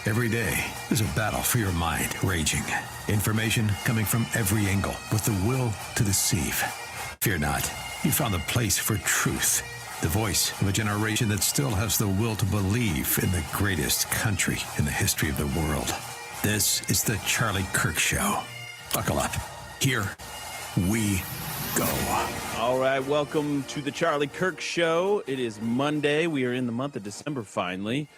Every day, there's a battle for your mind raging. Information coming from every angle with the will to deceive. Fear not. You found the place for truth. The voice of a generation that still has the will to believe in the greatest country in the history of the world. This is the Charlie Kirk Show. Buckle up. Here we go. All right, welcome to the Charlie Kirk Show. It is Monday. We are in the month of December finally.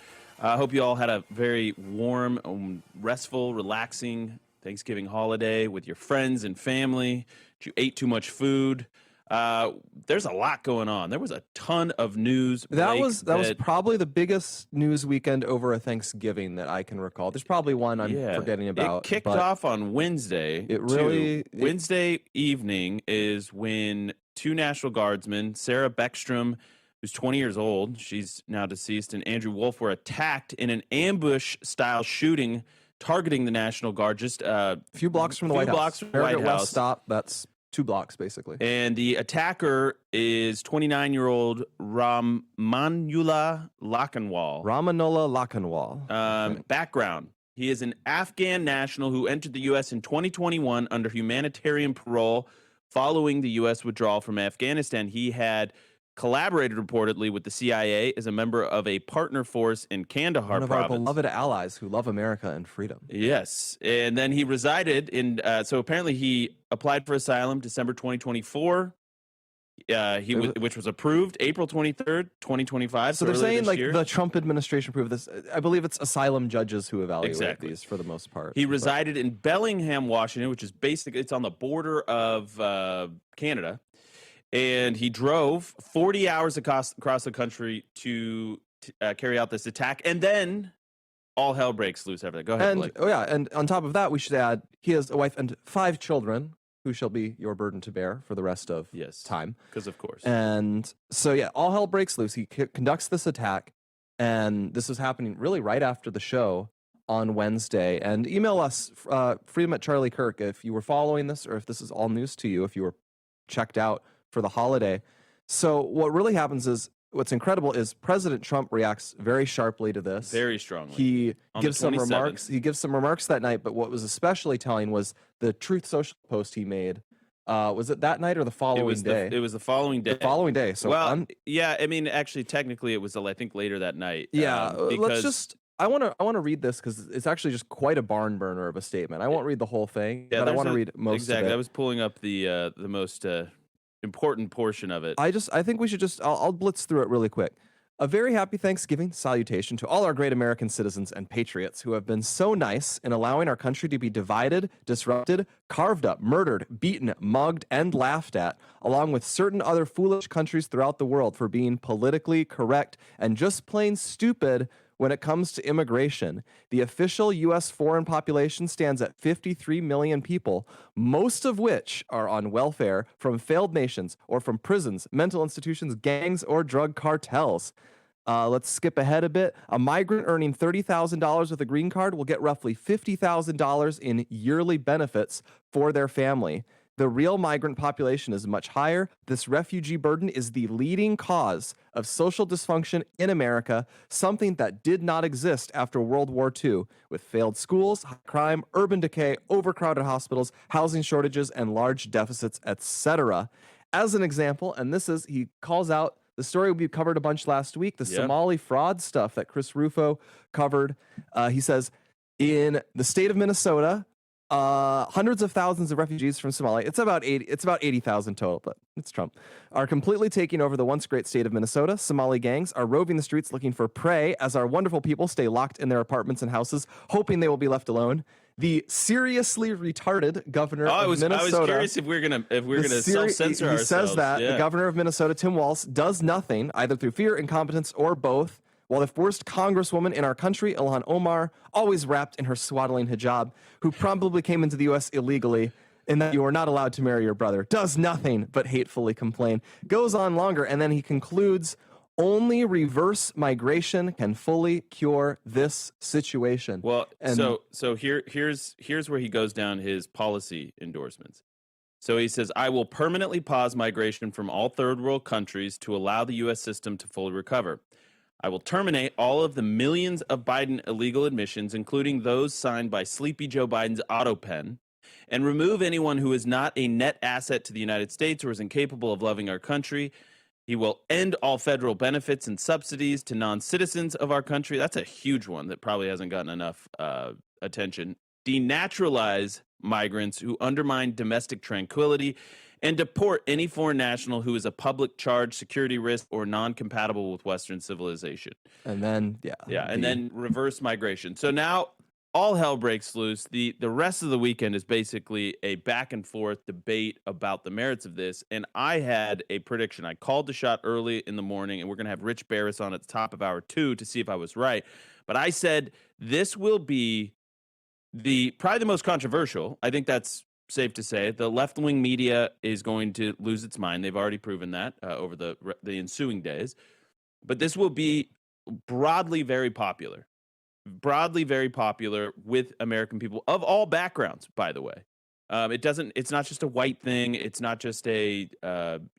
I hope you all had a very warm, restful, relaxing Thanksgiving holiday with your friends and family. You ate too much food. There's a lot going on. There was a ton of news. That was probably the biggest news weekend over a Thanksgiving that I can recall. There's probably one I'm forgetting about. It kicked off on Wednesday. Wednesday evening is when two National Guardsmen, Sarah Beckstrom, who's 20 years old, she's now deceased, and Andrew Wolf were attacked in an ambush-style shooting targeting the National Guard just a few blocks from the White House. West stop, that's 2 blocks, basically. And the attacker is 29-year-old Rahmanullah Lakmal. Rahmanullah Lakmal. Background. He is an Afghan national who entered the U.S. in 2021 under humanitarian parole following the U.S. withdrawal from Afghanistan. He had collaborated reportedly with the CIA as a member of a partner force in Kandahar One of province. Our beloved allies who love America and freedom. Yes. And then he resided in, so apparently he applied for asylum December 2024, which was approved April 23rd, 2025. So they're saying like the Trump administration approved this. I believe it's asylum judges who evaluate these for the most part. He resided in Bellingham, Washington, which is basically, it's on the border of Canada. And he drove 40 hours across the country to carry out this attack. And then all hell breaks loose after that. Go ahead, Blake. And on top of that, we should add he has a wife and 5 children who shall be your burden to bear for the rest of time. Because of course. And so, all hell breaks loose. He conducts this attack. And this was happening really right after the show on Wednesday. And email us, Freedom at Charlie Kirk, if you were following this or if this is all news to you, if you were checked out for the holiday. So what really happens is, what's incredible is President Trump reacts very sharply to this. Very strongly. He gives some remarks. He gives some remarks that night, but what was especially telling was the Truth Social post he made. Was it that night or the following day? It was the following day. The following day. So I mean, actually, technically, it was, I think, later that night. Yeah, let's just. I want to read this because it's actually just quite a barn burner of a statement. I won't read the whole thing, but I want to read most of it. I was pulling up the most important portion of it. I think we should I'll blitz through it really quick. A very happy Thanksgiving salutation to all our great American citizens and patriots who have been so nice in allowing our country to be divided, disrupted, carved up, murdered, beaten, mugged, and laughed at, along with certain other foolish countries throughout the world for being politically correct and just plain stupid when it comes to immigration. The official U.S. foreign population stands at 53 million people, most of which are on welfare from failed nations or from prisons, mental institutions, gangs, or drug cartels. Let's skip ahead a bit. A migrant earning $30,000 with a green card will get roughly $50,000 in yearly benefits for their family. The real migrant population is much higher. This refugee burden is the leading cause of social dysfunction in America, something that did not exist after World War II, with failed schools, high crime, urban decay, overcrowded hospitals, housing shortages, and large deficits, etc. As an example, and he calls out the story we covered a bunch last week, the Somali fraud stuff that Chris Rufo covered. He says, in the state of Minnesota, hundreds of thousands of refugees from Somalia, it's about 80,000 total, but it's Trump, are completely taking over the once great state of Minnesota. Somali gangs are roving the streets looking for prey as our wonderful people stay locked in their apartments and houses, hoping they will be left alone. The seriously retarded governor of Minnesota. I was curious if we're gonna self-censor ourselves. He says that the governor of Minnesota, Tim Walz, does nothing, either through fear, incompetence, or both, while the first congresswoman in our country, Ilhan Omar, always wrapped in her swaddling hijab, who probably came into the U.S. illegally, in that you are not allowed to marry your brother, does nothing but hatefully complain. Goes on longer, and then he concludes, only reverse migration can fully cure this situation. Well, so here's where he goes down his policy endorsements. So he says, I will permanently pause migration from all third world countries to allow the U.S. system to fully recover. I will terminate all of the millions of Biden illegal admissions, including those signed by Sleepy Joe Biden's auto pen, and remove anyone who is not a net asset to the United States or is incapable of loving our country. He will end all federal benefits and subsidies to non-citizens of our country. That's a huge one that probably hasn't gotten enough attention. Denaturalize migrants who undermine domestic tranquility, and deport any foreign national who is a public charge, security risk, or non-compatible with Western civilization. And then, and then reverse migration. So now all hell breaks loose. The rest of the weekend is basically a back and forth debate about the merits of this. And I had a prediction. I called the shot early in the morning, and we're going to have Rich Barris on at the top of hour 2 to see if I was right. But I said this will be probably the most controversial. I think that's safe to say. The left-wing media is going to lose its mind. They've already proven that over the ensuing days. But this will be broadly very popular with American people of all backgrounds, by the way. It's not just a white thing. It's not just a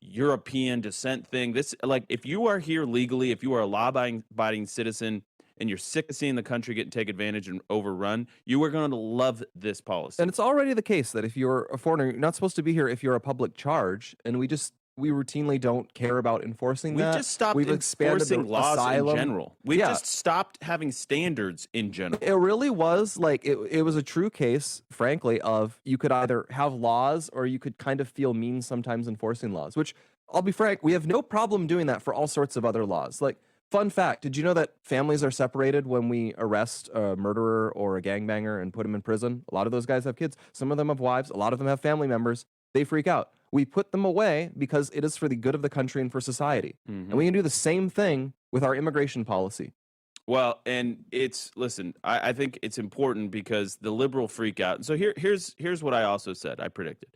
European descent thing. This, like, if you are here legally, if you are a law-abiding citizen, and you're sick of seeing the country get taken advantage and overrun, you are going to love this policy. And it's already the case that if you're a foreigner, you're not supposed to be here if you're a public charge. And we routinely don't care about enforcing that. We've just stopped enforcing laws asylum. In general. We've just stopped having standards in general. It really was like, it was a true case, frankly, of you could either have laws or you could kind of feel mean sometimes enforcing laws, which, I'll be frank, we have no problem doing that for all sorts of other laws. Like, fun fact, did you know that families are separated when we arrest a murderer or a gangbanger and put them in prison? A lot of those guys have kids. Some of them have wives. A lot of them have family members. They freak out. We put them away because it is for the good of the country and for society. And we can do the same thing with our immigration policy. Well, and I think it's important because the liberal freak out. So here's what I also said, I predicted.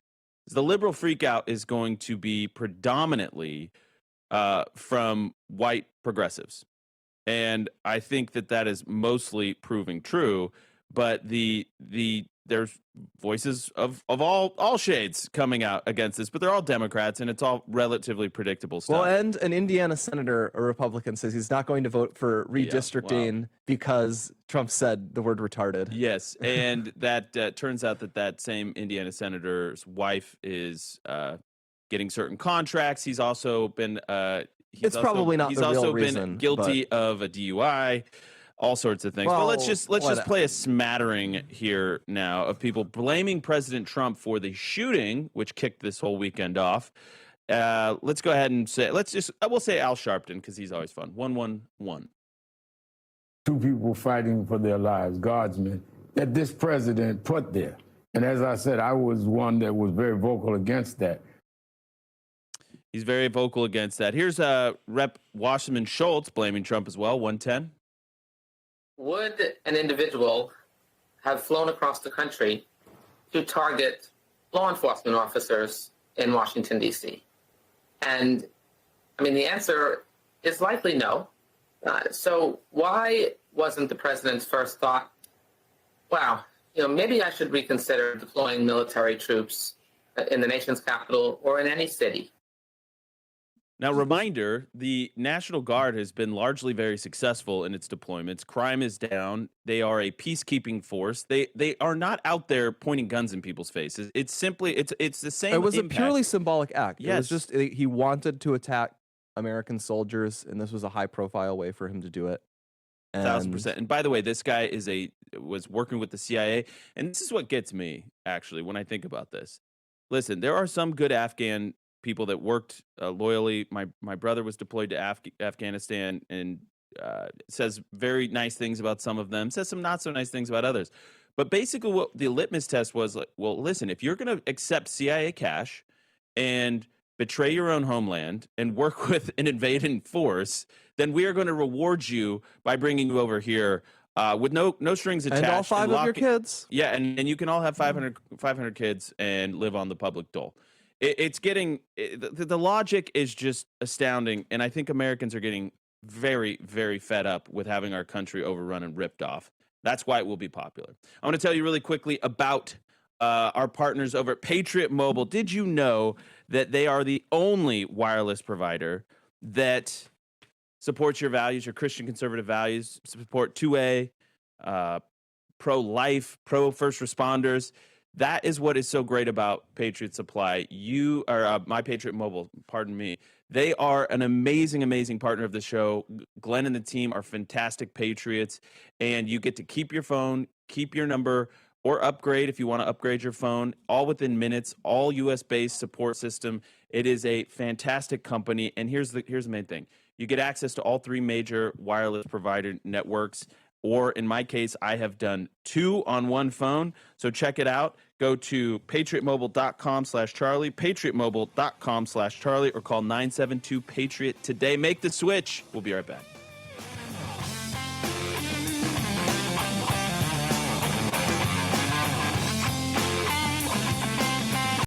The liberal freak out is going to be predominantly from white progressives. And I think that is mostly proving true, but there's voices of all shades coming out against this, but they're all Democrats, and it's all relatively predictable stuff. Well, and an Indiana senator, a Republican, says he's not going to vote for redistricting because Trump said the word retarded. Yes, and that turns out that same Indiana senator's wife is getting certain contracts. He's also been it's probably not the real reason. He's also been guilty of a DUI, all sorts of things. Well, let's just play a smattering here now of people blaming President Trump for the shooting, which kicked this whole weekend off. Let's go ahead and we'll say Al Sharpton because he's always fun. 111. Two people fighting for their lives, Guardsmen, that this president put there. And as I said, I was one that was very vocal against that. He's very vocal against that. Here's Rep. Wasserman Schultz blaming Trump as well, 110. Would an individual have flown across the country to target law enforcement officers in Washington, D.C.? And, I mean, the answer is likely no. So why wasn't the president's first thought, wow, maybe I should reconsider deploying military troops in the nation's capital or in any city? Now, reminder, the National Guard has been largely very successful in its deployments. Crime is down. They are a peacekeeping force. They are not out there pointing guns in people's faces. It's simply, it's the same. It was impact. A purely symbolic act. Yes. It was just, he wanted to attack American soldiers, and this was a high-profile way for him to do it. 1,000%. And by the way, this guy was working with the CIA, and this is what gets me, actually, when I think about this. Listen, there are some good Afghan people that worked loyally. My brother was deployed to Afghanistan and says very nice things about some of them, says some not so nice things about others. But basically what the litmus test was, like, well, listen, if you're going to accept CIA cash and betray your own homeland and work with an invading force, then we are going to reward you by bringing you over here with no strings attached. And all five of your kids. Yeah, and you can all have 500 kids and live on the public dole. It's getting the logic is just astounding, and I think Americans are getting very, very fed up with having our country overrun and ripped off. That's why it will be popular. I want to tell you really quickly about our partners over at Patriot Mobile. Did you know that they are the only wireless provider that supports your values, your Christian conservative values, support 2A, pro-life, pro-first responders. That is what is so great about Patriot Supply. You are My Patriot Mobile, pardon me. They are an amazing, amazing partner of the show. Glenn and the team are fantastic patriots, and you get to keep your phone, keep your number, or upgrade if you want to upgrade your phone, all within minutes, all US-based support system. It is a fantastic company, and here's the main thing. You get access to all 3 major wireless provider networks, or in my case, I have done 2 on one phone. So check it out. Go to patriotmobile.com/Charlie, patriotmobile.com/Charlie, or call 972-PATRIOT today. Make the switch. We'll be right back.